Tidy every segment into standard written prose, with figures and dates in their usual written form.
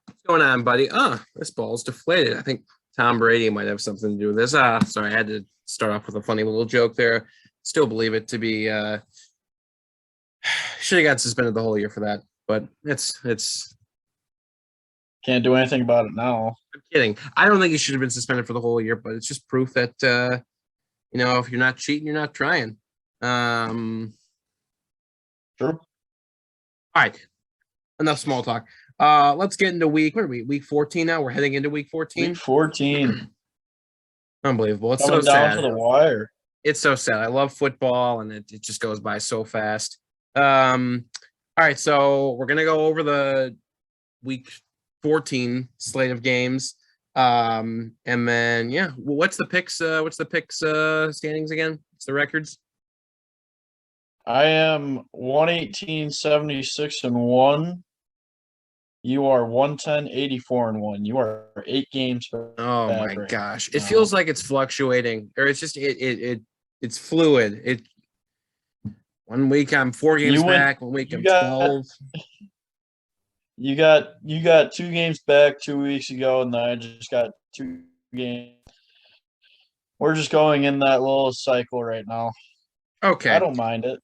What's going on, buddy? This ball's deflated. I think Tom Brady might have something to do with this. Sorry, I had to start off with a funny little joke there. Still believe it to be should have got suspended the whole year for that, but it's Can't do anything about it now. I'm kidding. I don't think he should have been suspended for the whole year, but it's just proof that if you're not cheating, you're not trying. True. All right. Enough small talk. Let's get into week 14 now. We're heading into week 14. Week 14. Unbelievable. It's Coming so down sad. to the wire. It's so sad. I love football, and it just goes by so fast. All right, so we're gonna go over the week 14 slate of games. And then what's the picks? What's the picks standings again? What's the records? I am 118, 76 and 1. You are 110, 84 and 1. You are 8 games. Oh my gosh. It feels like it's fluctuating, or it's just it's fluid. One week I'm 4 games back, one week I'm 12. You got 2 games back 2 weeks ago, and then I just got 2 games. We're just going in that little cycle right now. Okay. I don't mind it.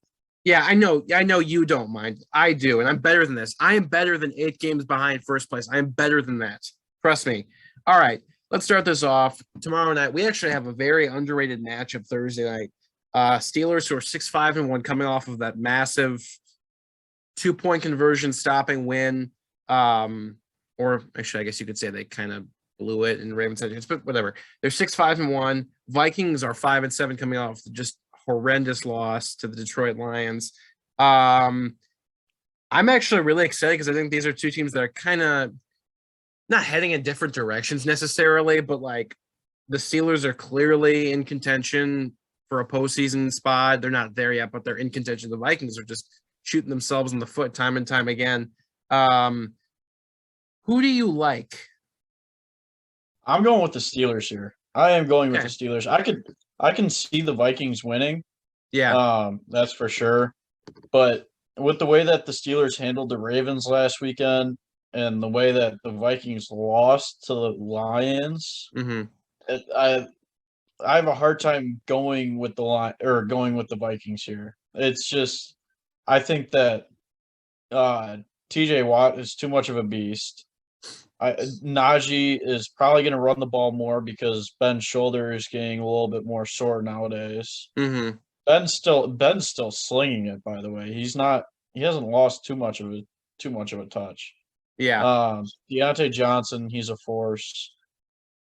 Yeah, I know you don't mind. I do, and I'm better than this. I am better than 8 games behind first place. I am better than that. Trust me. All right, let's start this off. Tomorrow night, we actually have a very underrated matchup Thursday night. Steelers, who are 6-5-1, coming off of that massive 2-point conversion stopping win. Or actually, I guess you could say they kind of blew it in Ravens, but whatever. They're 6-5-1. Vikings are 5-7, coming off just horrendous loss to the Detroit Lions. I'm actually really excited because I think these are 2 teams that are kind of not heading in different directions necessarily, but like the Steelers are clearly in contention for a postseason spot. They're not there yet, but they're in contention. The Vikings are just shooting themselves in the foot time and time again. Who do you like? I'm going with the Steelers here. I am going with the Steelers. I can see the Vikings winning. Yeah. That's for sure. But with the way that the Steelers handled the Ravens last weekend and the way that the Vikings lost to the Lions, I have a hard time going with the Vikings here. It's just I think that TJ Watt is too much of a beast. Najee is probably going to run the ball more because Ben's shoulder is getting a little bit more sore nowadays. Ben's still slinging it. By the way, he hasn't lost too much of a touch. Yeah. Deontay Johnson, he's a force.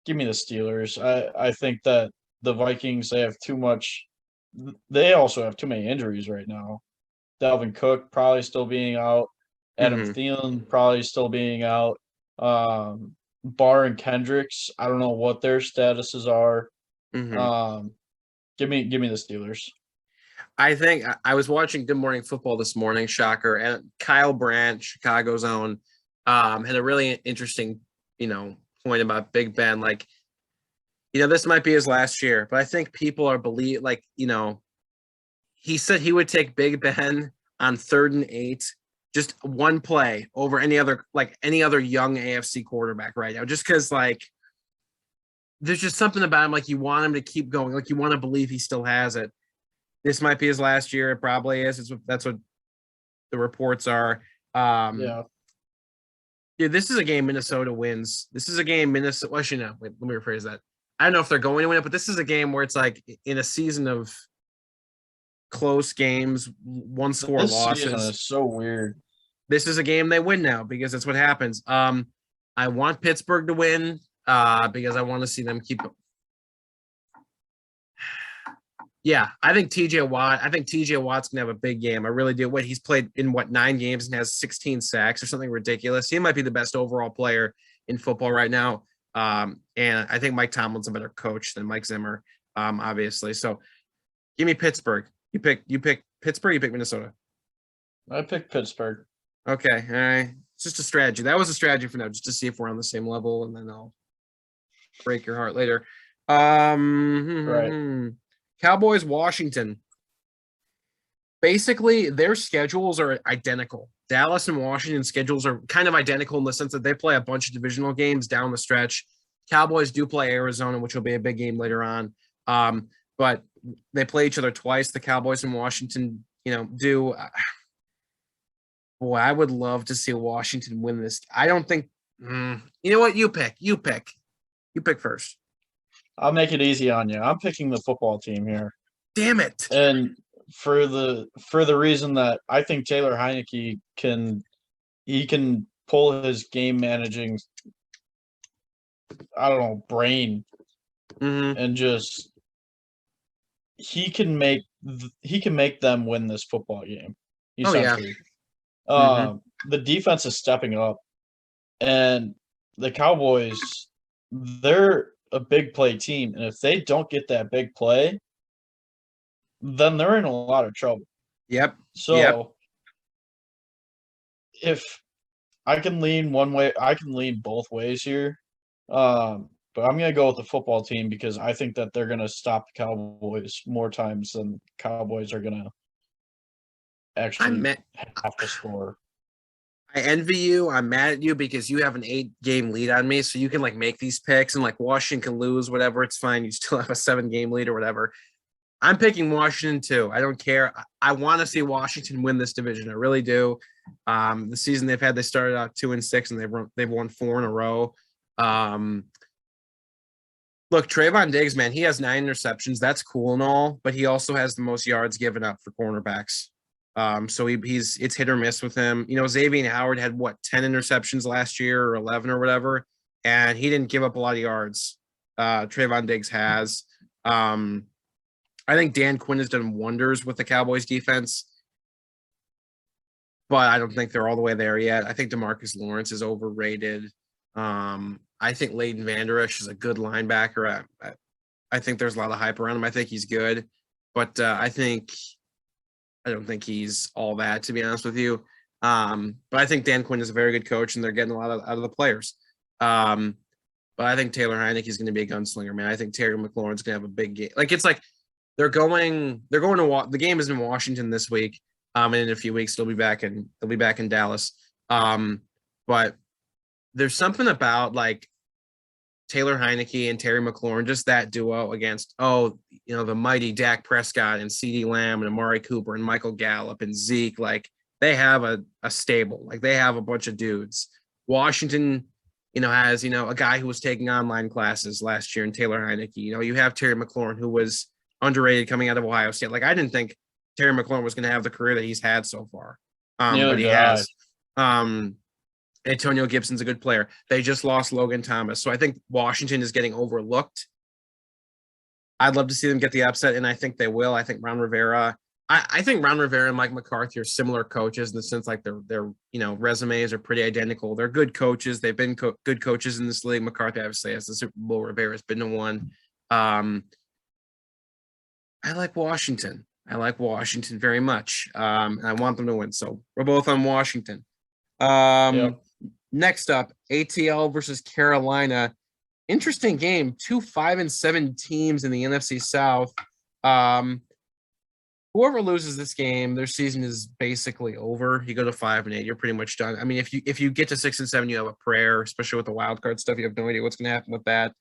Give me the Steelers. I think that the Vikings, they have too much. They also have too many injuries right now. Dalvin Cook probably still being out. Adam Thielen probably still being out. Barr and Kendricks, I don't know what their statuses are. Give me the Steelers. I think I was watching Good Morning Football this morning, shocker, and Kyle Brandt, Chicago's own, had a really interesting, point about Big Ben. Like, this might be his last year, but I think people are he said he would take Big Ben on 3rd and 8. Just one play over any other young AFC quarterback right now, just because there's just something about him. Like, you want him to keep going. Like, you want to believe he still has it. This might be his last year. It probably is. That's what the reports are. Yeah. Dude, this is a game Minnesota wins. This is a game Minnesota. Well, actually, no. Wait, let me rephrase that. I don't know if they're going to win it, but this is a game where it's like in a season of close games, one score losses. Season is so weird. This is a game they win now because that's what happens. I want Pittsburgh to win because I want to see them keep. Yeah, I think TJ Watt's gonna have a big game. I really do. He's played in 9 games and has 16 sacks or something ridiculous. He might be the best overall player in football right now. And I think Mike Tomlin's a better coach than Mike Zimmer, obviously. So give me Pittsburgh. You pick Pittsburgh, you pick Minnesota. I pick Pittsburgh. Okay, all right. It's just a strategy. That was a strategy for now, just to see if we're on the same level, and then I'll break your heart later. Right. Cowboys, Washington. Basically, their schedules are identical. Dallas and Washington schedules are kind of identical in the sense that they play a bunch of divisional games down the stretch. Cowboys do play Arizona, which will be a big game later on. But they play each other twice. The Cowboys and Washington, do. Boy, I would love to see Washington win this. I don't think. You know what? You pick. You pick first. I'll make it easy on you. I'm picking the football team here. Damn it! And for the reason that I think Taylor Heineke can pull his game managing, I don't know, brain, and just he can make them win this football game. Essentially. Oh yeah. The defense is stepping up, and the Cowboys, they're a big play team, and if they don't get that big play, then they're in a lot of trouble. Yep. So if I can lean one way, I can lean both ways here. But I'm going to go with the football team because I think that they're going to stop the Cowboys more times than Cowboys are going to actually have to score. I envy you. I'm mad at you because you have an 8-game lead on me, so you can make these picks and Washington can lose, whatever. It's fine. You still have a 7-game lead or whatever. I'm picking Washington too. I don't care. I want to see Washington win this division. I really do. The season they started out 2-6 and they've won 4 in a row. Look, Trayvon Diggs, man, he has 9 interceptions. That's cool and all, but he also has the most yards given up for cornerbacks. So it's hit or miss with him. Xavier Howard had 10 interceptions last year or 11 or whatever, and he didn't give up a lot of yards. Trayvon Diggs has. I think Dan Quinn has done wonders with the Cowboys defense, but I don't think they're all the way there yet. I think DeMarcus Lawrence is overrated. I think Leighton Vander Esch is a good linebacker. I think there's a lot of hype around him. I think he's good, but I don't think he's all that, to be honest with you. But I think Dan Quinn is a very good coach, and they're getting a lot out of the players. But I think Taylor Heineke is going to be a gunslinger, man. I think Terry McLaurin's going to have a big game. They're going to the game is in Washington this week. And in a few weeks they'll be back in Dallas. But there's something about Taylor Heineke and Terry McLaurin, just that duo against the mighty Dak Prescott and CeeDee Lamb and Amari Cooper and Michael Gallup and Zeke. They have a stable. They have a bunch of dudes. Washington, has a guy who was taking online classes last year in Taylor Heineke. You have Terry McLaurin, who was underrated coming out of Ohio State. I didn't think Terry McLaurin was going to have the career that he's had so far. But he has. Antonio Gibson's a good player. They just lost Logan Thomas. So I think Washington is getting overlooked. I'd love to see them get the upset, and I think they will. I think Ron Rivera. I think Ron Rivera and Mike McCarthy are similar coaches in the sense their resumes are pretty identical. They're good coaches. They've been good coaches in this league. McCarthy obviously has the Super Bowl. Rivera's been to one. I like Washington. I like Washington very much. I want them to win. So we're both on Washington. Next up, ATL versus Carolina. Interesting game. 2 5-7 teams in the NFC South. Whoever loses this game, their season is basically over. You go to 5-8, you're pretty much done. I mean, if you get to 6-7, you have a prayer, especially with the wild card stuff. You have no idea what's going to happen with that.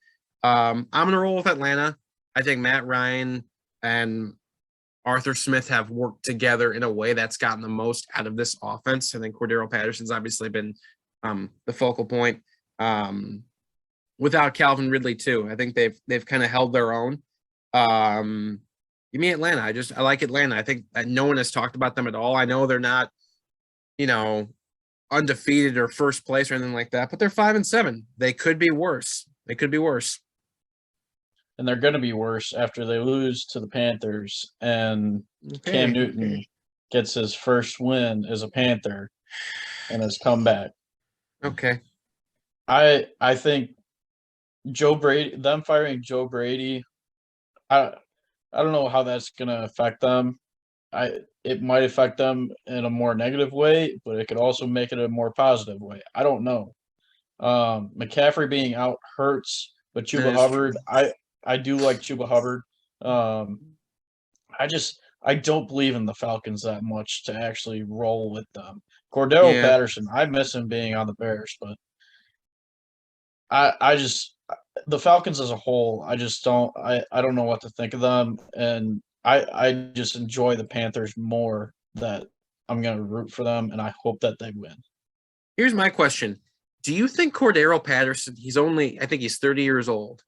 I'm going to roll with Atlanta. I think Matt Ryan and Arthur Smith have worked together in a way that's gotten the most out of this offense. I think Cordero Patterson's obviously been the focal point. Without Calvin Ridley too, I think they've kind of held their own. Give me Atlanta. I like Atlanta. I think that no one has talked about them at all. I know they're not, undefeated or first place or anything like that, but they're 5-7. They could be worse. And they're going to be worse after they lose to the Panthers and Cam Newton gets his first win as a Panther and his comeback. Okay. I think them firing Joe Brady, I don't know how that's going to affect them. It might affect them in a more negative way, but it could also make it a more positive way. I don't know. McCaffrey being out hurts, but Chuba Hubbard, I do like Chuba Hubbard. I don't believe in the Falcons that much to actually roll with them. Cordero Patterson, I miss him being on the Bears, but I just the Falcons as a whole, I don't know what to think of them, and I just enjoy the Panthers more. That I'm gonna root for them, and I hope that they win. Here's my question: do you think Cordero Patterson? I think he's 30 years old.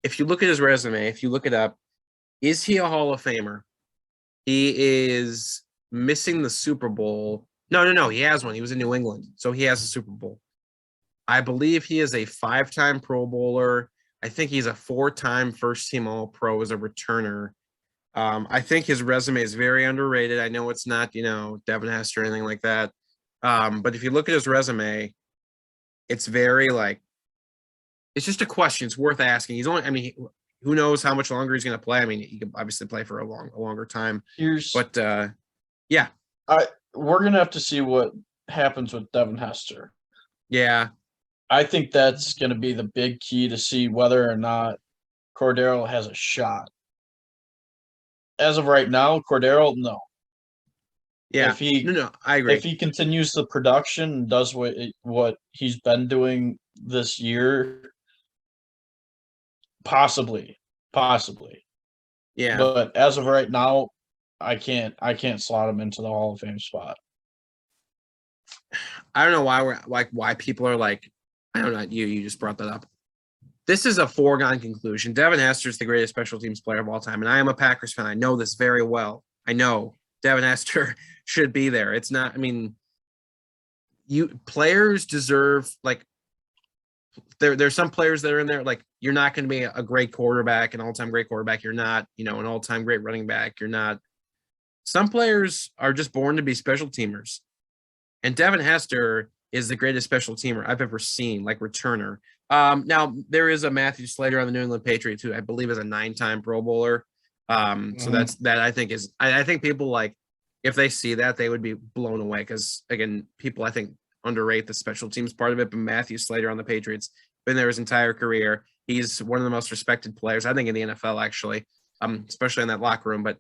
If you look at his resume, if you look it up, is he a Hall of Famer? He is missing the Super Bowl. No. He has one. He was in New England, so he has a Super Bowl. I believe he is a 5-time Pro Bowler. I think he's a 4-time first-team All-Pro as a returner. I think his resume is very underrated. I know it's not, Devin Hester or anything like that. But if you look at his resume, it's very it's just a question. It's worth asking. Who knows how much longer he's going to play? I mean, he could obviously play for a longer time. We're going to have to see what happens with Devin Hester. Yeah. I think that's going to be the big key to see whether or not Cordero has a shot. As of right now, Cordero, no. Yeah. I agree. If he continues the production and does what he's been doing this year, possibly. Yeah. But as of right now, I can't slot him into the Hall of Fame spot. I don't know why people are like, I don't know, you just brought that up. This is a foregone conclusion. Devin Hester is the greatest special teams player of all time, and I am a Packers fan. I know this very well. I know Devin Hester should be there. It's not, players deserve, there's some players that are in there, you're not going to be a great quarterback, an all-time great quarterback. You're not, an all-time great running back. You're not. Some players are just born to be special teamers. And Devin Hester is the greatest special teamer I've ever seen, returner. Now, there is a Matthew Slater on the New England Patriots who I believe is a 9-time Pro Bowler. So that I think is – I think people, if they see that, they would be blown away because, again, people, I think, underrate the special teams part of it. But Matthew Slater on the Patriots, been there his entire career. He's one of the most respected players, I think, in the NFL, actually, especially in that locker room. But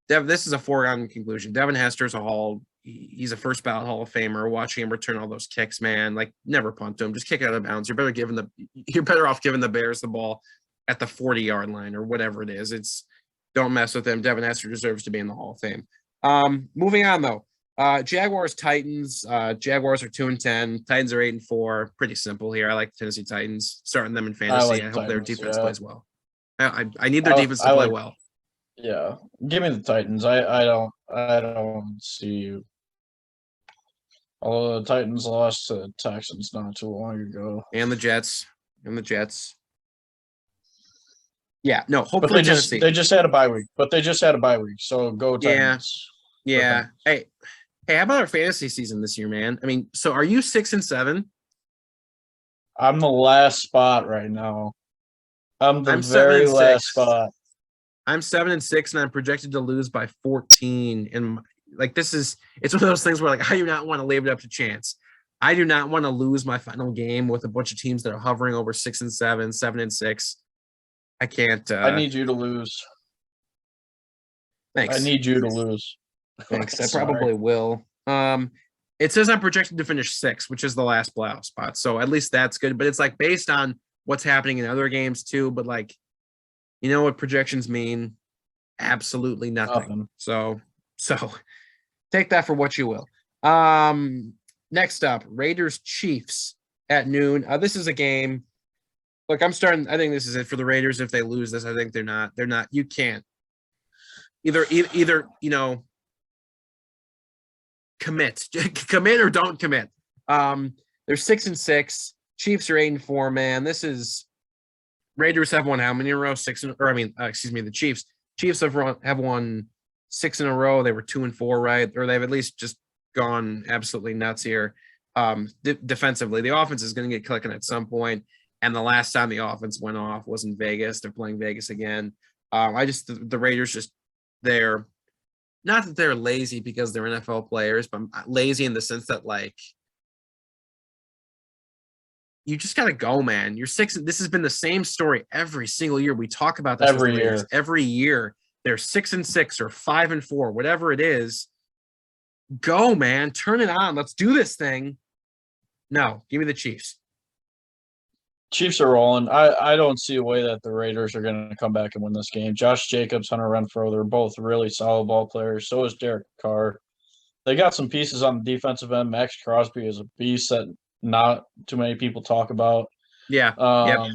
this is a foregone conclusion. Devin Hester's he's a first ballot Hall of Famer. Watching him return all those kicks, man, never punt to him. Just kick it out of bounds. You're better off giving the Bears the ball at the 40-yard line or whatever it is. Don't mess with him. Devin Hester deserves to be in the Hall of Fame. Moving on though. Jaguars Titans. Jaguars are 2-10. Titans are 8-4. Pretty simple here. I like the Tennessee Titans. Starting them in fantasy. I hope their defense plays well. I need their defense to play well. Yeah, give me the Titans. I don't see. Although the Titans lost to the Texans not too long ago, and the Jets. Yeah, no. Hopefully, they just had a bye week. So go Titans. Yeah. Hey, how about our fantasy season this year, man? So are you 6-7? I'm the last spot right now. I'm the very last spot. I'm 7-6, and I'm projected to lose by 14. And it's one of those things where I do not want to leave it up to chance. I do not want to lose my final game with a bunch of teams that are hovering over 6-7, 7-6. I can't. I need you to lose. Thanks. I need you to lose. Thanks. I probably will. It says I'm projected to finish 6th, which is the last playoff spot. So at least that's good. But it's based on what's happening in other games too. But you know what projections mean? Absolutely nothing. So take that for what you will. Next up, Raiders Chiefs at noon. This is a game. Look, I think this is it for the Raiders. If they lose this, I think they're not. You can't either commit or don't commit. They're 6-6. Chiefs are 8-4. Man, this is. Raiders have won how many in a row? The Chiefs. Chiefs have won 6 in a row. They were 2-4, right? Or they've at least just gone absolutely nuts here. Defensively, the offense is going to get clicking at some point. And the last time the offense went off was in Vegas. They're playing Vegas again. The Raiders they're not that they're lazy because they're NFL players, but lazy in the sense that you just got to go, man. You're 6. This has been the same story every single year. We talk about this every year. Every year they're 6-6 or 5-4, whatever it is. Go, man. Turn it on. Let's do this thing. No, give me the Chiefs. Chiefs are rolling. I don't see a way that the Raiders are going to come back and win this game. Josh Jacobs, Hunter Renfrow, they're both really solid ball players. So is Derek Carr. They got some pieces on the defensive end. Max Crosby is a beast that not too many people talk about. Yeah. Yep.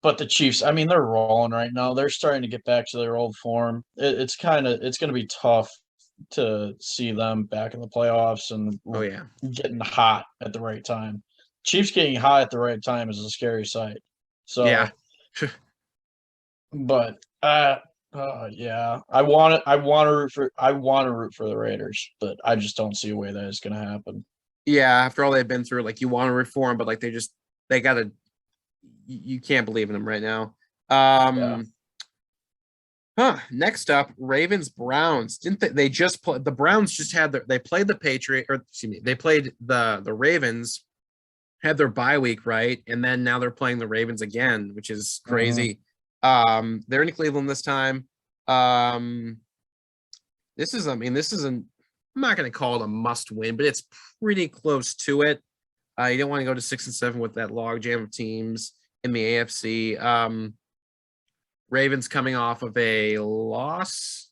But the Chiefs, I mean, they're rolling right now. They're starting to get back to their old form. It's going to be tough to see them back in the playoffs and getting hot at the right time. Chiefs getting hot at the right time is a scary sight. So yeah. But yeah, I want to root for the Raiders, but I just don't see a way that it's going to happen. Yeah, after all they've been through, like you want to reform, but like they gotta. You can't believe in them right now. Next up, Ravens Browns. Didn't they just play? The Browns just had they played the they played the Ravens, had their bye week, right? And then now they're playing the Ravens again, which is crazy. They're in Cleveland this time. This is I'm not going to call it a must win, but it's pretty close to it. You don't want to go to 6-7 with that logjam of teams in the AFC. Ravens coming off of a loss.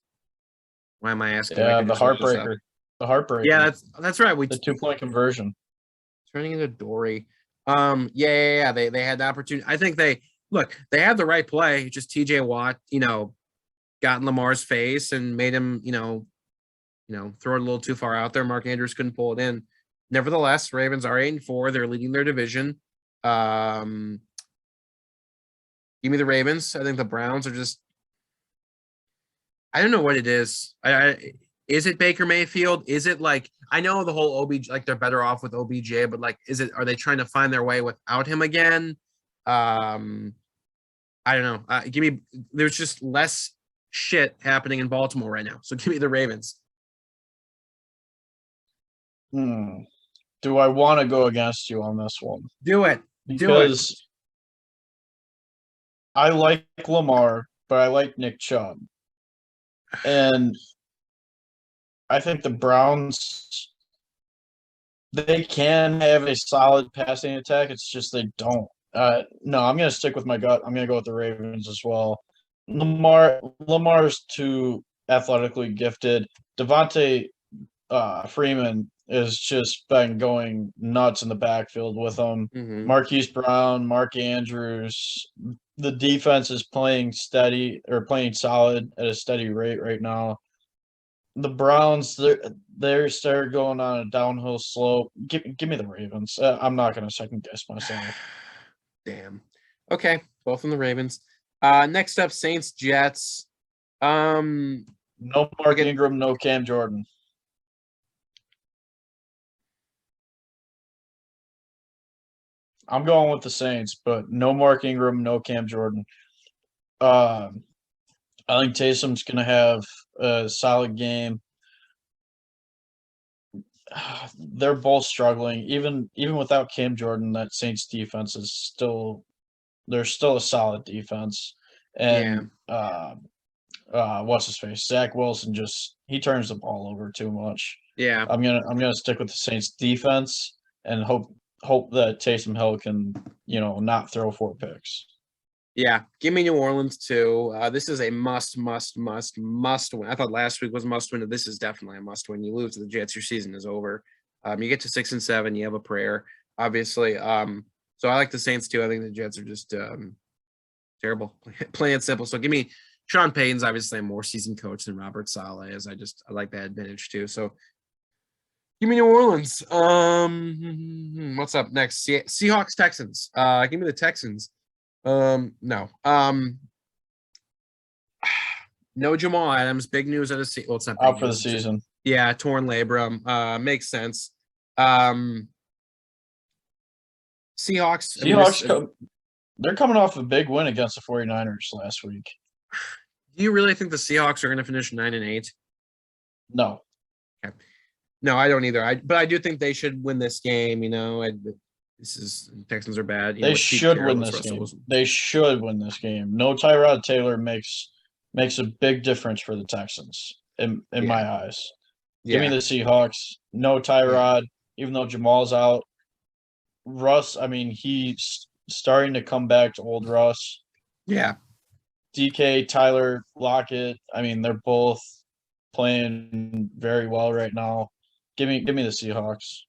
Why am I asking? Yeah, the heartbreaker. The heartbreaker. Yeah, that's right. The 2-point conversion. Turning into Dory. Yeah. They had the opportunity. I think they had the right play. Just TJ Watt, got in Lamar's face and made him, throw it a little too far out there. Mark Andrews couldn't pull it in. Nevertheless, Ravens are 8-4. They're leading their division. Give me the Ravens. I think the Browns are just. I don't know what it is. Is it Baker Mayfield? Is it like I know the whole OBJ, like they're better off with OBJ, but like, are they trying to find their way without him again? I don't know. There's just less shit happening in Baltimore right now. So give me the Ravens. Do I want to go against you on this one? Do it. Because I like Lamar, but I like Nick Chubb. And I think the Browns, they can have a solid passing attack. It's just they don't. No, I'm going to stick with my gut. I'm going to go with the Ravens as well. Lamar's too athletically gifted. Devontae Freeman has just been going nuts in the backfield with him. Marquise Brown, Mark Andrews. The defense is playing solid at a steady rate right now. The Browns, they're started going on a downhill slope. Give me the Ravens. I'm not going to second guess myself. Damn. Okay, both from the Ravens. Next up, Saints Jets. No Mark Ingram, no Cam Jordan. I'm going with the Saints, but no Mark Ingram, no Cam Jordan. I think Taysom's going to have a solid game. They're both struggling. Even without Cam Jordan, that Saints defense is still a solid defense. And what's his face? Zach Wilson he turns the ball over too much. Yeah. I'm gonna stick with the Saints defense and hope that Taysom Hill can, not throw 4 picks. Yeah, give me New Orleans too. This is a must win. I thought last week was a must win. This is definitely a must win. You lose to the Jets, your season is over. You get to 6-7, you have a prayer, obviously. So I like the Saints too. I think the Jets are just terrible, plain and simple. So give me Sean Payton's obviously a more seasoned coach than Robert Saleh, as I like that advantage too. So give me New Orleans. What's up next? Seahawks Texans. Give me the Texans. No. No Jamal Adams. Big news out of it's not out for the season. Yeah, torn labrum. Makes sense. Seahawks. They're coming off a big win against the 49ers last week. Do you really think the Seahawks are going to finish 9-8? No. Okay. No, I don't either. But I do think they should win this game. Texans are bad. They should win this game. They should win this game. No Tyrod Taylor makes a big difference for the Texans in my eyes. Give me the Seahawks. No Tyrod, even though Jamal's out. Russ, I mean, he's starting to come back to old Russ. Yeah. DK, Tyler, Lockett. I mean, they're both playing very well right now. Give me the Seahawks.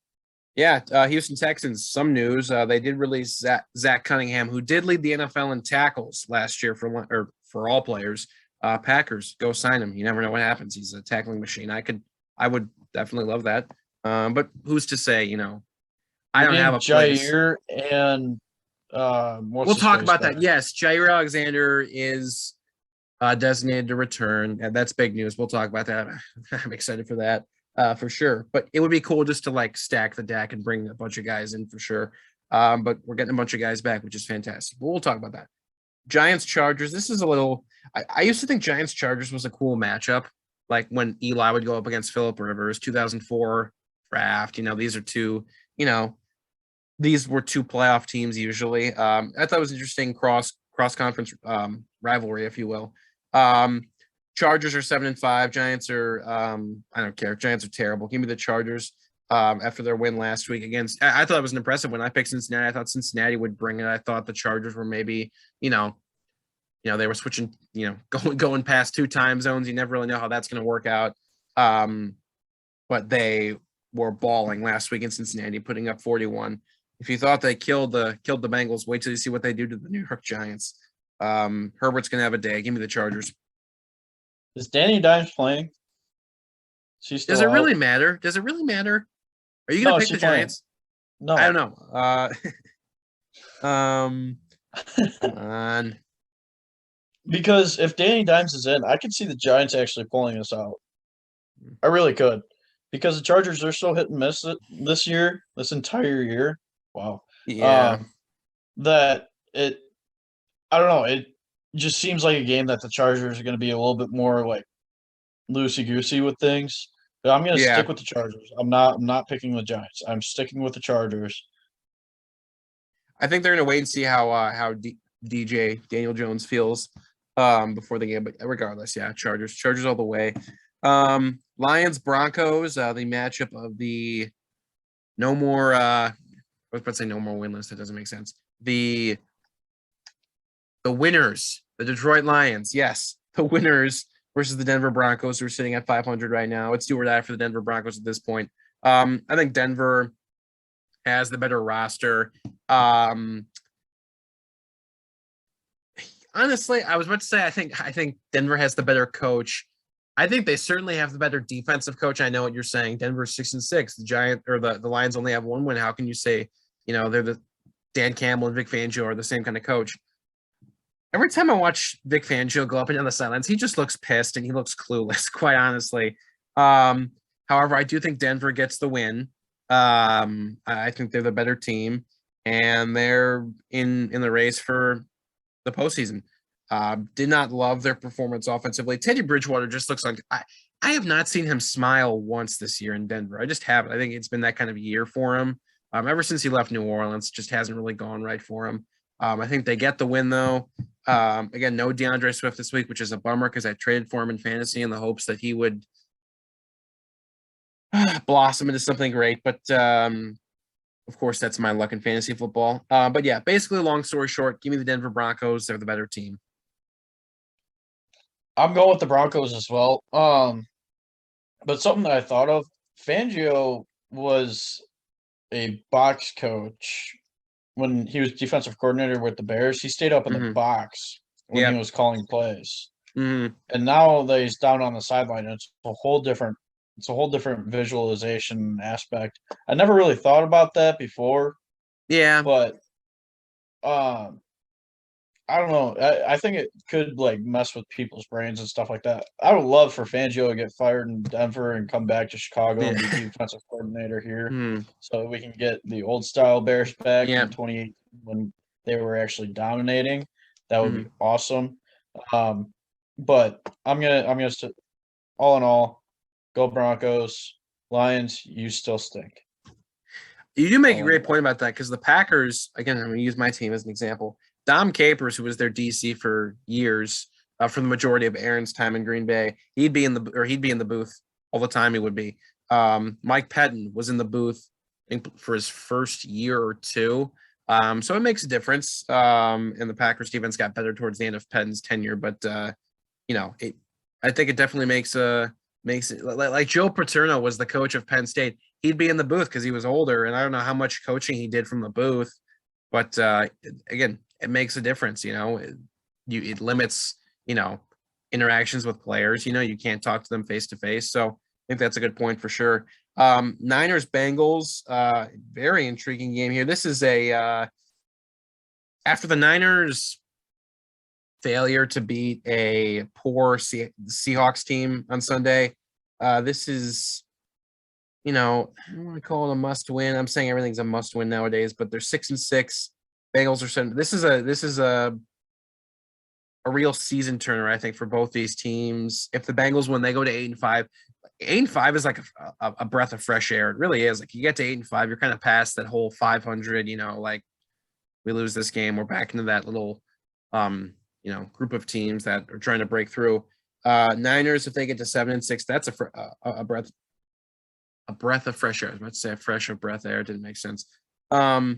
Yeah, Houston Texans. Some news: they did release Zach Cunningham, who did lead the NFL in tackles last year for all players. Packers, go sign him. You never know what happens. He's a tackling machine. I would definitely love that. But who's to say? I don't have a place. Jair and we'll talk about that. Yes, Jair Alexander is designated to return, and that's big news. We'll talk about that. I'm excited for that. For sure. But it would be cool just to stack the deck and bring a bunch of guys in for sure. But we're getting a bunch of guys back, which is fantastic. But we'll talk about that. Giants Chargers. This is a little I used to think Giants Chargers was a cool matchup. Like when Eli would go up against Phillip Rivers, 2004 draft. These are two, these were two playoff teams usually. I thought it was interesting cross conference rivalry, if you will. Chargers are 7-5. Giants are I don't care. Giants are terrible. Give me the Chargers after their win last week against. I thought it was an impressive win. I picked Cincinnati. I thought Cincinnati would bring it. I thought the Chargers were maybe they were switching. Going past 2 time zones. You never really know how that's going to work out. But they were balling last week in Cincinnati, putting up 41. If you thought they killed the Bengals, wait till you see what they do to the New York Giants. Herbert's going to have a day. Give me the Chargers. Is Danny Dimes playing? Does it really matter? Does it really matter? Are you going to pick the Giants? No. I don't know. Come on. Because if Danny Dimes is in, I could see the Giants actually pulling this out. I really could. Because the Chargers are so hit and miss this year, this entire year. Wow. Yeah. I don't know. It just seems like a game that the Chargers are going to be a little bit more loosey-goosey with things. But I'm going to stick with the Chargers. I'm not picking the Giants. I'm sticking with the Chargers. I think they're going to wait and see how DJ Daniel Jones feels before the game. But regardless, Chargers all the way. Lions Broncos, the matchup of the no more. I was about to say no more winless. That doesn't make sense. The winners, the Detroit Lions. Yes, the winners versus the Denver Broncos, who are sitting at 500 right now. It's do or die for the Denver Broncos at this point. I think Denver has the better roster. Honestly, I was about to say I think Denver has the better coach. I think they certainly have the better defensive coach. I know what you're saying. Denver's 6-6. The Lions only have 1 win. How can you say, they're the Dan Campbell and Vic Fangio are the same kind of coach? Every time I watch Vic Fangio go up and down the sidelines, he just looks pissed and he looks clueless, quite honestly. However, I do think Denver gets the win. I think they're the better team, and they're in the race for the postseason. Did not love their performance offensively. Teddy Bridgewater just looks like I have not seen him smile once this year in Denver. I just haven't. I think it's been that kind of year for him. Ever since he left New Orleans, just hasn't really gone right for him. I think they get the win though. Again, no DeAndre Swift this week, which is a bummer because I traded for him in fantasy in the hopes that he would blossom into something great. But of course, that's my luck in fantasy football. But yeah, basically, long story short, give me the Denver Broncos. They're the better team. I'm going with the Broncos as well. But something that I thought of, Fangio was a box coach when he was defensive coordinator with the Bears. He stayed up in the box when he was calling plays. Mm-hmm. And now that he's down on the sideline, it's a whole different visualization aspect. I never really thought about that before. Yeah. But I don't know. I think it could mess with people's brains and stuff like that. I would love for Fangio to get fired in Denver and come back to Chicago and be defensive coordinator here, so that we can get the old style Bears back in 2018 when they were actually dominating. That would be awesome. But I'm gonna all in all, go Broncos. Lions, you still stink. You do make a great point about that because the Packers, again, I'm going to use my team as an example. Dom Capers, who was their DC for years, for the majority of Aaron's time in Green Bay, he'd be in the booth all the time he would be. Mike Pettin was in the booth for his first year or two. So it makes a difference. And the Packers defense got better towards the end of Pettin's tenure, but I think it definitely makes it like Joe Paterno was the coach of Penn State. He'd be in the booth because he was older, and I don't know how much coaching he did from the booth, but again, it makes a difference. It limits interactions with players. You can't talk to them face to face. So I think that's a good point for sure. Niners Bengals, very intriguing game here. This is after the Niners failure to beat a poor Seahawks team on Sunday. This is, I don't want to call it a must win. I'm saying everything's a must win nowadays, but they're 6-6. Bengals are 7. This is a real season turner, I think, for both these teams. If the Bengals win, they go to 8-5. 8-5 is like a breath of fresh air. It really is. Like you get to 8-5, you're kind of past that whole 500. Like we lose this game, we're back into that little group of teams that are trying to break through. Niners, if they get to 7-6, that's a breath of fresh air. I was about to say a fresh of breath air. It didn't make sense. Give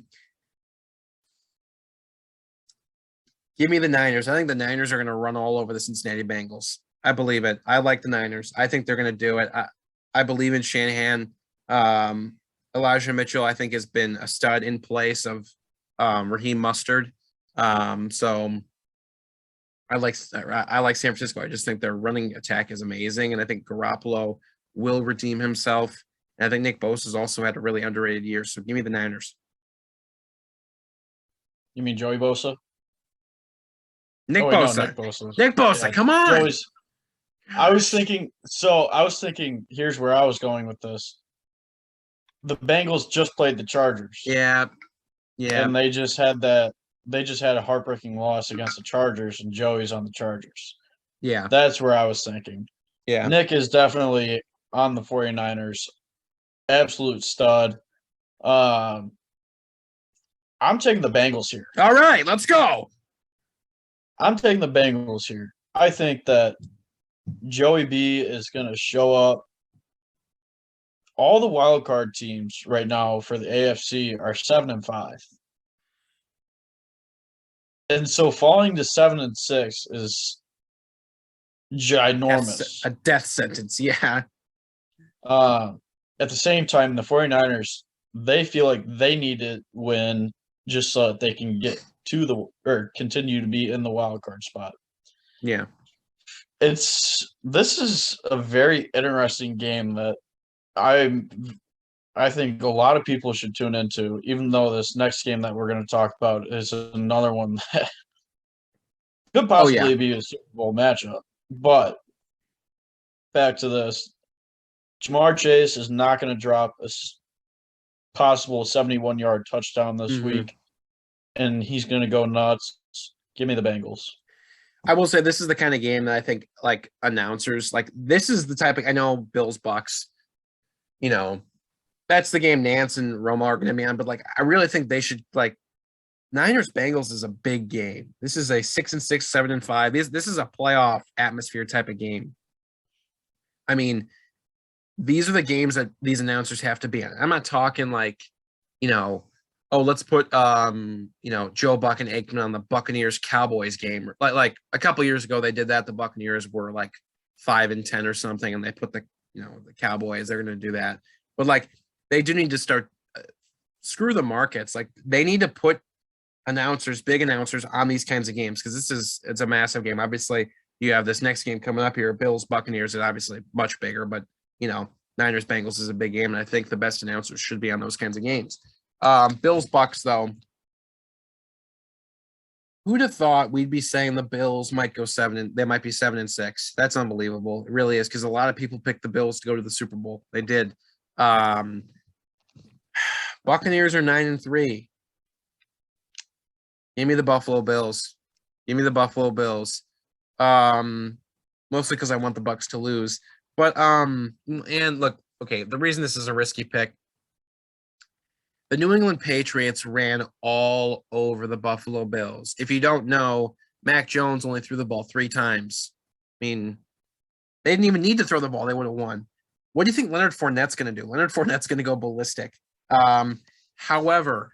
me the Niners. I think the Niners are going to run all over the Cincinnati Bengals. I believe it. I like the Niners. I think they're going to do it. I believe in Shanahan. Elijah Mitchell, I think, has been a stud in place of Raheem Mustard. So I like San Francisco. I just think their running attack is amazing, and I think Garoppolo will redeem himself. And I think Nick Bosa has also had a really underrated year. So give me the Niners. You mean Joey Bosa? Nick Bosa. No, Nick Bosa. Nick Bosa, yeah. Come on. I was thinking, here's where I was going with this. The Bengals just played the Chargers. Yeah. And they just had a heartbreaking loss against the Chargers, and Joey's on the Chargers. Yeah. That's where I was thinking. Yeah. Nick is definitely on the 49ers. Absolute stud. I'm taking the Bengals here. All right, let's go. I'm taking the Bengals here. I think that Joey B is going to show up. All the wild card teams right now for the AFC are 7-5. And so falling to 7-6 is ginormous. A death sentence, yeah. At the same time, the 49ers, they feel like they need to win just so that they can get continue to be in the wild card spot. Yeah. This is a very interesting game that I think a lot of people should tune into, even though this next game that we're going to talk about is another one that could possibly be a Super Bowl matchup. But back to this. Jamar Chase is not going to drop a possible 71-yard touchdown this week, and he's going to go nuts. Give me the Bengals. I will say this is the kind of game that I think, like, announcers, like, this is the type of – I know Bills-Bucks, that's the game Nance and Roma are going to be on, but, like, I really think they should, like, Niners-Bengals is a big game. This is a 6-6, 7-5. This is a playoff atmosphere type of game. I mean – these are the games that these announcers have to be in. I'm not talking like, let's put, Joe Buck and Aikman on the Buccaneers-Cowboys game. Like a couple years ago, they did that. The Buccaneers were like 5-10 or something, and they put the Cowboys. They're going to do that. But like, they do need to start screw the markets. Like, they need to put big announcers on these kinds of games because it's a massive game. Obviously, you have this next game coming up here. Bills-Buccaneers is obviously much bigger, but Niners Bengals is a big game, and I think the best announcers should be on those kinds of games. Bills Bucks, though. Who'd have thought we'd be saying the Bills might go 7 they might be 7-6? That's unbelievable. It really is, because a lot of people picked the Bills to go to the Super Bowl. They did. Buccaneers are 9-3. Give me the Buffalo Bills. Mostly because I want the Bucks to lose. But, and look, okay, the reason this is a risky pick, the New England Patriots ran all over the Buffalo Bills. If you don't know, Mac Jones only threw the ball 3 times. I mean, they didn't even need to throw the ball. They would have won. What do you think Leonard Fournette's going to do? Leonard Fournette's going to go ballistic. However,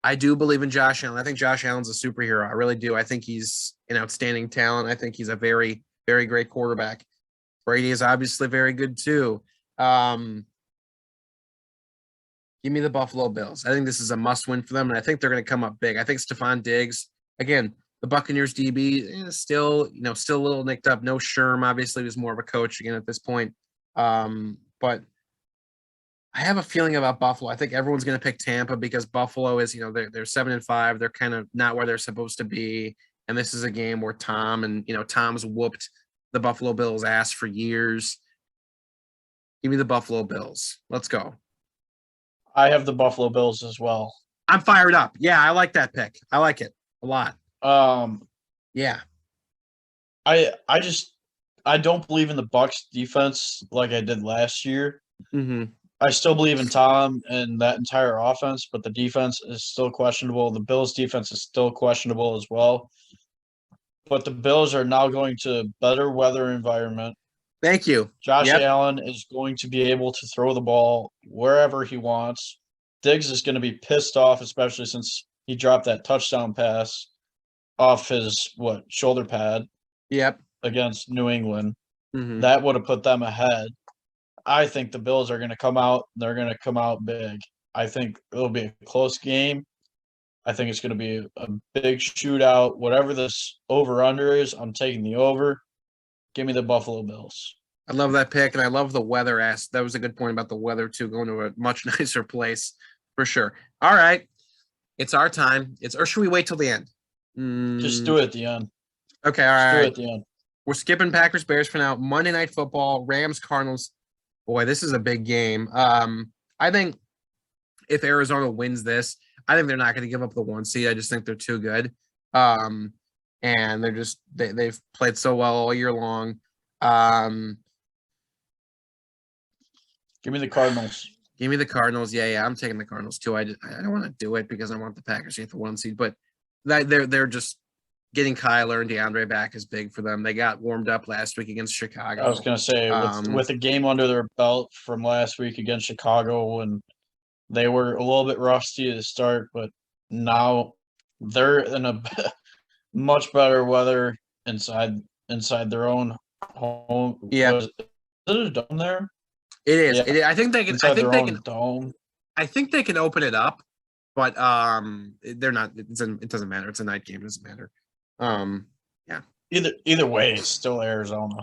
I do believe in Josh Allen. I think Josh Allen's a superhero. I really do. I think he's an outstanding talent. I think he's a very, very great quarterback. Brady is obviously very good too. Give me the Buffalo Bills. I think this is a must-win for them, and I think they're going to come up big. I think Stephon Diggs, again, the Buccaneers DB is still a little nicked up. No Sherm, obviously, was more of a coach again at this point. But I have a feeling about Buffalo. I think everyone's going to pick Tampa because Buffalo is, they're 7-5. They're kind of not where they're supposed to be. And this is a game where Tom's whooped the Buffalo Bills ass for years. Give me the Buffalo Bills. Let's go. I have the Buffalo Bills as well. I'm fired up. Yeah, I like that pick. I like it a lot. Yeah. I don't believe in the Bucs defense like I did last year. Mm-hmm. I still believe in Tom and that entire offense, but the defense is still questionable. The Bills' defense is still questionable as well. But the Bills are now going to better weather environment. Thank you. Josh Allen is going to be able to throw the ball wherever he wants. Diggs is going to be pissed off, especially since he dropped that touchdown pass off his shoulder pad. Yep. Against New England. Mm-hmm. That would have put them ahead. I think the Bills are going to come out. They're going to come out big. I think it'll be a close game. I think it's going to be a big shootout. Whatever this over-under is, I'm taking the over. Give me the Buffalo Bills. I love that pick, and I love the weather. That was a good point about the weather, too, going to a much nicer place for sure. All right. It's our time. Or should we wait till the end? Just do it at the end. Okay, all right. Do it at the end. We're skipping Packers Bears for now. Monday Night Football, Rams Cardinals. Boy, this is a big game. I think if Arizona wins this, I think they're not going to give up the 1 seed. I just think they're too good. And they've played so well all year long. Give me the Cardinals. Give me the Cardinals. Yeah, I'm taking the Cardinals too. I don't want to do it because I want the Packers to get the 1 seed, but they're just getting Kyler and DeAndre back is big for them. They got warmed up last week against Chicago. I was going to say, with a game under their belt from last week against Chicago, and they were a little bit rusty to start, but now they're in a much better weather inside their own home. Yeah. Is it a dome there? It is. Yeah. I think they can. I think they can. Dome. I think they can open it up, but they're not. It doesn't matter. It's a night game. It doesn't matter. Yeah. Either way, it's still Arizona.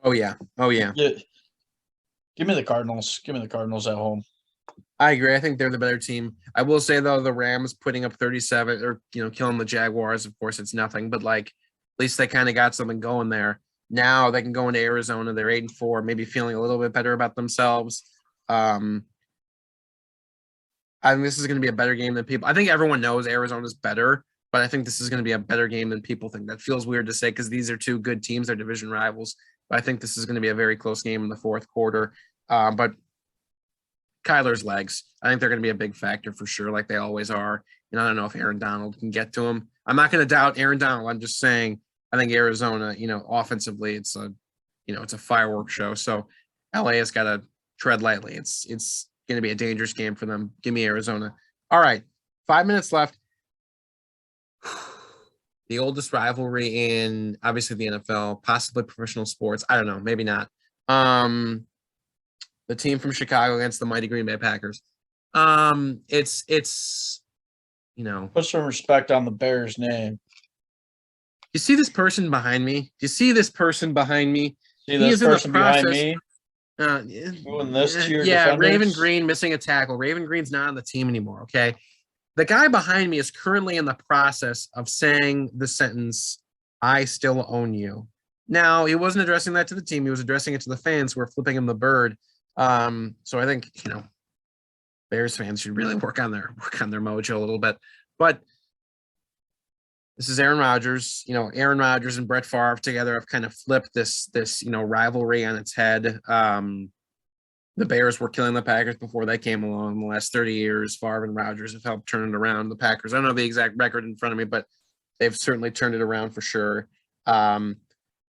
Oh yeah. Give me the Cardinals. Give me the Cardinals at home. I agree. I think they're the better team. I will say though, the Rams putting up 37 or killing the Jaguars. Of course, it's nothing, but at least they kind of got something going there. Now they can go into Arizona. They're 8-4, maybe feeling a little bit better about themselves. I think this is going to be a better game than people. I think everyone knows Arizona's better, but I think this is going to be a better game than people think. That feels weird to say because these are two good teams. They're division rivals. But I think this is going to be a very close game in the fourth quarter. But Kyler's legs, I think they're going to be a big factor for sure, like they always are. And I don't know if Aaron Donald can get to him. I'm not going to doubt Aaron Donald. I'm just saying I think Arizona, offensively, it's a fireworks show. So LA has got to tread lightly. It's going to be a dangerous game for them. Give me Arizona. All right, 5 minutes left. The oldest rivalry in obviously the NFL, possibly professional sports. I don't know, maybe not. The team from Chicago against the mighty Green Bay Packers. It's Put some respect on the Bears' name. You see this person behind me? Do you see this person behind me? See this person behind me? Doing this to your defenders? Raven Green missing a tackle. Raven Green's not on the team anymore, okay? The guy behind me is currently in the process of saying the sentence, "I still own you." Now, he wasn't addressing that to the team. He was addressing it to the fans who were flipping him the bird. So I think, Bears fans should really work on their mojo a little bit. But this is Aaron Rodgers. Aaron Rodgers and Brett Favre together have kind of flipped this rivalry on its head. The Bears were killing the Packers before they came along. In the last 30 years, Favre and Rodgers have helped turn it around. The Packers, I don't know the exact record in front of me, but they've certainly turned it around for sure.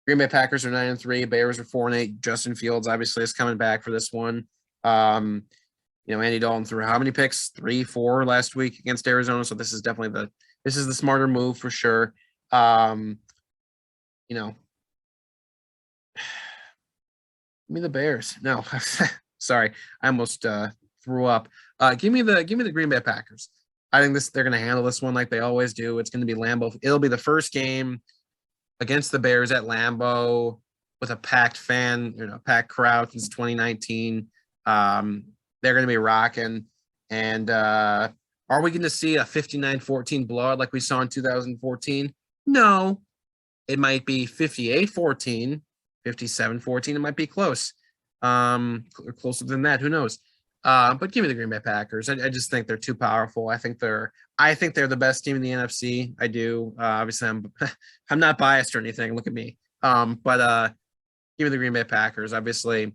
Green Bay Packers are 9-3. Bears are 4-8. Justin Fields obviously is coming back for this one. Andy Dalton threw how many picks? 3, 4 last week against Arizona. So this is definitely the smarter move for sure. Give me the Bears. No, sorry, I almost threw up. Give me the Green Bay Packers. I think they're going to handle this one like they always do. It's going to be Lambeau. It'll be the first game against the Bears at Lambeau with a packed crowd since 2019. They're going to be rocking. And are we going to see a 59-14 blowout like we saw in 2014? No. It might be 58-14, 57-14. It might be close. Or closer than that. Who knows? But give me the Green Bay Packers. I just think they're too powerful. I think they're the best team in the NFC. I do. Obviously, I'm not biased or anything. Look at me. But give me the Green Bay Packers. Obviously,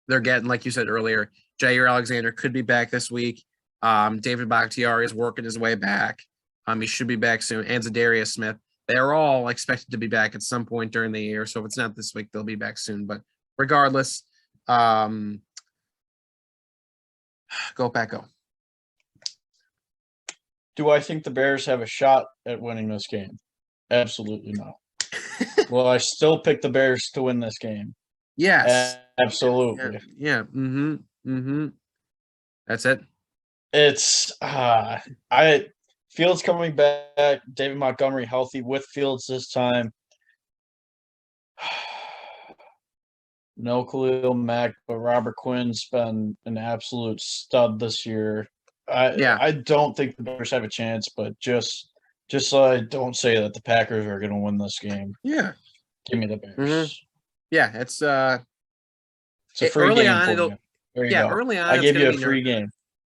they're getting, like you said earlier, Jair Alexander could be back this week. David Bakhtiari is working his way back. He should be back soon. And Zadarius Smith. They're all expected to be back at some point during the year. So if it's not this week, they'll be back soon. But regardless, go Pack, go. Do I think the Bears have a shot at winning this game? Absolutely no. Well, I still pick the Bears to win this game. Yes. Absolutely. Yeah. That's it. It's Fields coming back, David Montgomery healthy with Fields this time. No Khalil Mack, but Robert Quinn's been an absolute stud this year. I don't think the Bears have a chance, but just so I don't say that the Packers are going to win this game. Yeah. Give me the Bears. Mm-hmm. Yeah, it's a free early game on. Early on, I gave you a free game.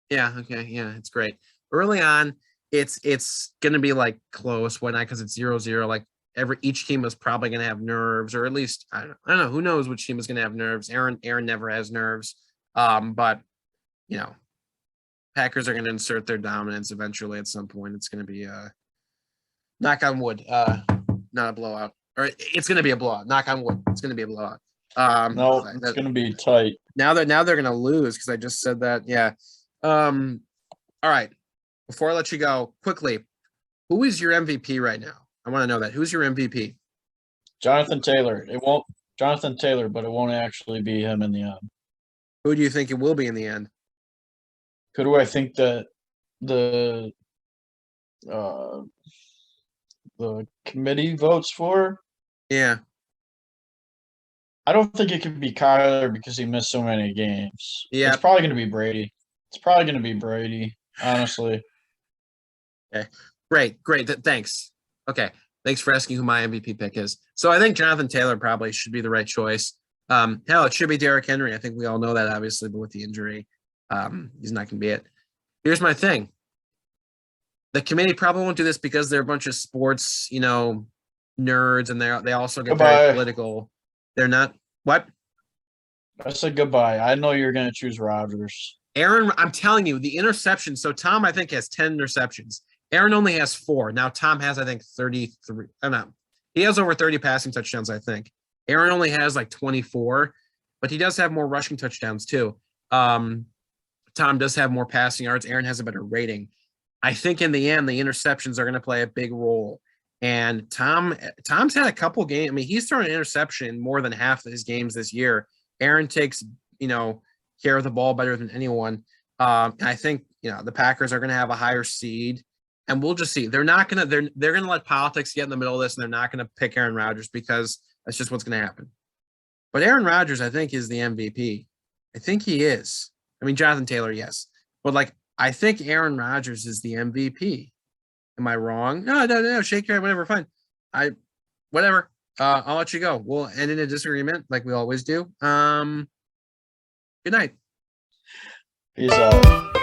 Yeah. Okay. Yeah, it's great. Early on, it's gonna be like close. Why not? Because it's 0-0. Like each team is probably gonna have nerves, or at least I don't know. Who knows which team is gonna have nerves? Aaron never has nerves. But Packers are gonna insert their dominance eventually at some point. It's gonna be knock on wood, not a blowout. Or it's gonna be a blowout. Knock on wood. It's gonna be a blowout. No, it's gonna be tight. Now they're gonna lose because I just said that. Yeah. All right. Before I let you go, quickly, who is your MVP right now? I want to know that. Who's your MVP? Jonathan Taylor. Jonathan Taylor, but it won't actually be him in the end. Who do you think it will be in the end? Who do I think that the committee votes for? Yeah. I don't think it could be Kyler because he missed so many games. Yeah. It's probably going to be Brady. Honestly. Okay. Great. Thanks. Okay. Thanks for asking who my MVP pick is. So I think Jonathan Taylor probably should be the right choice. Hell, it should be Derrick Henry. I think we all know that, obviously, but with the injury, he's not going to be it. Here's my thing. The committee probably won't do this because they're a bunch of sports, nerds, and they also get very political. They're not what? I said goodbye. I know you're going to choose Rodgers. Aaron, I'm telling you, the interception. So Tom, I think, has 10 interceptions. Aaron only has 4. Now Tom has, I think, 33. I'm not. He has over 30 passing touchdowns, I think. Aaron only has like 24, but he does have more rushing touchdowns too. Tom does have more passing yards. Aaron has a better rating. I think in the end, the interceptions are going to play a big role. And Tom's had a couple games. I mean, he's thrown an interception more than half of his games this year. Aaron takes, care of the ball better than anyone. I think, the Packers are going to have a higher seed, and we'll just see. They're going to let politics get in the middle of this, and they're not going to pick Aaron Rodgers because that's just what's going to happen. But Aaron Rodgers, I think, is the MVP. I think he is. I mean, Jonathan Taylor, yes. But I think Aaron Rodgers is the MVP. Am I wrong? No. Shake your head, whatever. Fine. Whatever. I'll let you go. We'll end in a disagreement like we always do. Good night. Peace out.